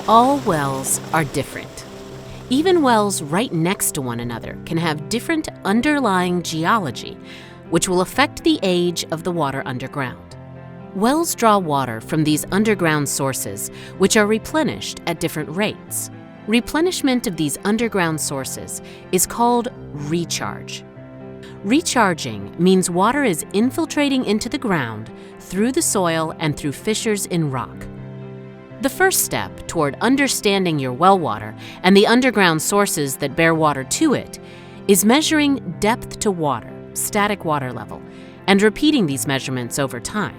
All wells are different. Even wells right next to one another can have different underlying geology, which will affect the age of the water underground. Wells draw water from these underground sources, which are replenished at different rates. Replenishment of these underground sources is called recharge. Recharging means water is infiltrating into the ground through the soil and through fissures in rock. The first step toward understanding your well water and the underground sources that bear water to it is measuring depth to water, static water level, and repeating these measurements over time.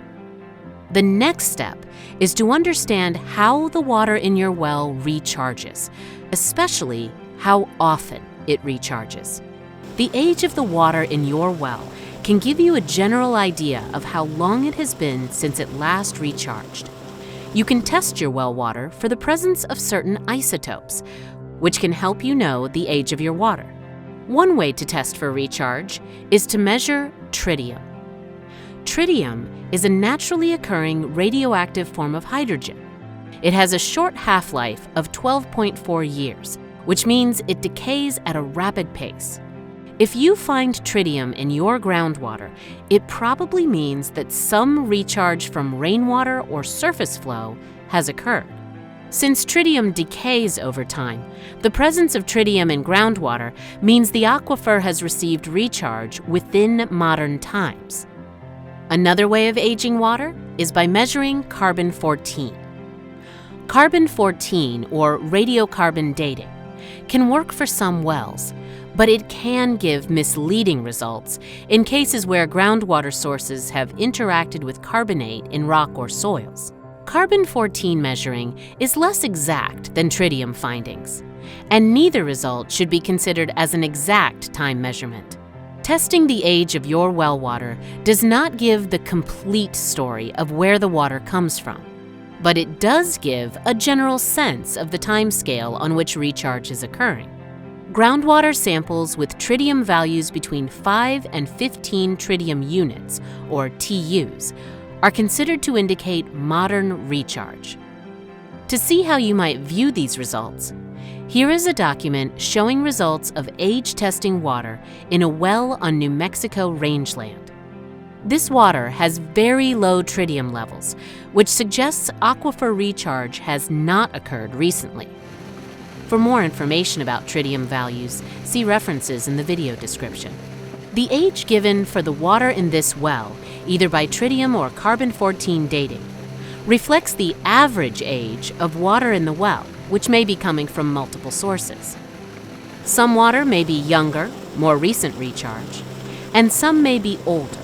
The next step is to understand how the water in your well recharges, especially how often it recharges. The age of the water in your well can give you a general idea of how long it has been since it last recharged. You can test your well water for the presence of certain isotopes, which can help you know the age of your water. One way to test for recharge is to measure tritium. Tritium is a naturally occurring radioactive form of hydrogen. It has a short half-life of 12.4 years, which means it decays at a rapid pace. If you find tritium in your groundwater, it probably means that some recharge from rainwater or surface flow has occurred. Since tritium decays over time, the presence of tritium in groundwater means the aquifer has received recharge within modern times. Another way of aging water is by measuring carbon-14. Carbon-14, or radiocarbon dating, can work for some wells, but it can give misleading results in cases where groundwater sources have interacted with carbonate in rock or soils. Carbon-14 measuring is less exact than tritium findings, and neither result should be considered as an exact time measurement. Testing the age of your well water does not give the complete story of where the water comes from, but it does give a general sense of the timescale on which recharge is occurring. Groundwater samples with tritium values between 5 and 15 tritium units, or TUs, are considered to indicate modern recharge. To see how you might view these results, here is a document showing results of age testing water in a well on New Mexico rangeland. This water has very low tritium levels, which suggests aquifer recharge has not occurred recently. For more information about tritium values, see references in the video description. The age given for the water in this well, either by tritium or carbon-14 dating, reflects the average age of water in the well, which may be coming from multiple sources. Some water may be younger, more recent recharge, and some may be older.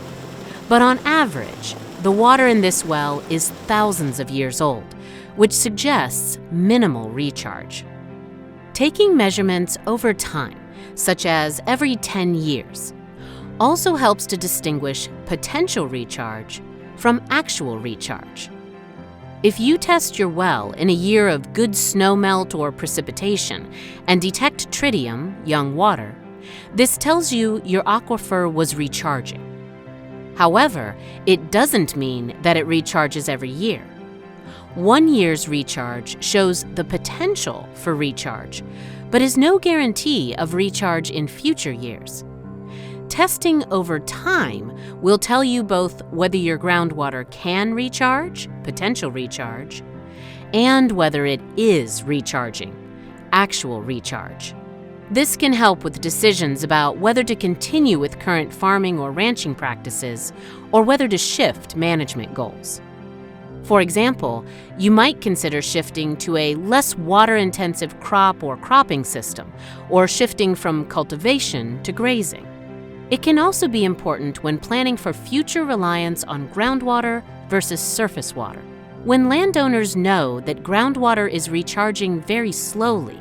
But on average, the water in this well is thousands of years old, which suggests minimal recharge. Taking measurements over time, such as every 10 years, also helps to distinguish potential recharge from actual recharge. If you test your well in a year of good snowmelt or precipitation and detect tritium, young water, this tells you your aquifer was recharging. However, it doesn't mean that it recharges every year. 1 year's recharge shows the potential for recharge, but is no guarantee of recharge in future years. Testing over time will tell you both whether your groundwater can recharge, potential recharge, and whether it is recharging, actual recharge. This can help with decisions about whether to continue with current farming or ranching practices, or whether to shift management goals. For example, you might consider shifting to a less water-intensive crop or cropping system, or shifting from cultivation to grazing. It can also be important when planning for future reliance on groundwater versus surface water. When landowners know that groundwater is recharging very slowly,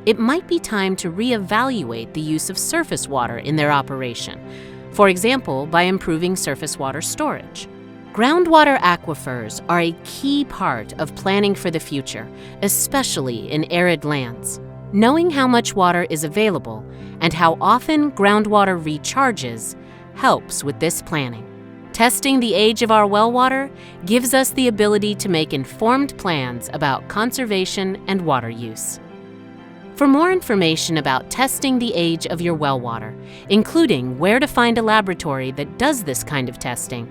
it might be time to reevaluate the use of surface water in their operation, for example, by improving surface water storage. Groundwater aquifers are a key part of planning for the future, especially in arid lands. Knowing how much water is available and how often groundwater recharges helps with this planning. Testing the age of our well water gives us the ability to make informed plans about conservation and water use. For more information about testing the age of your well water, including where to find a laboratory that does this kind of testing,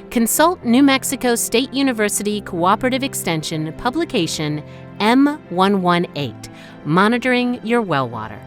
consult New Mexico State University Cooperative Extension Publication M118, Monitoring Your Well Water.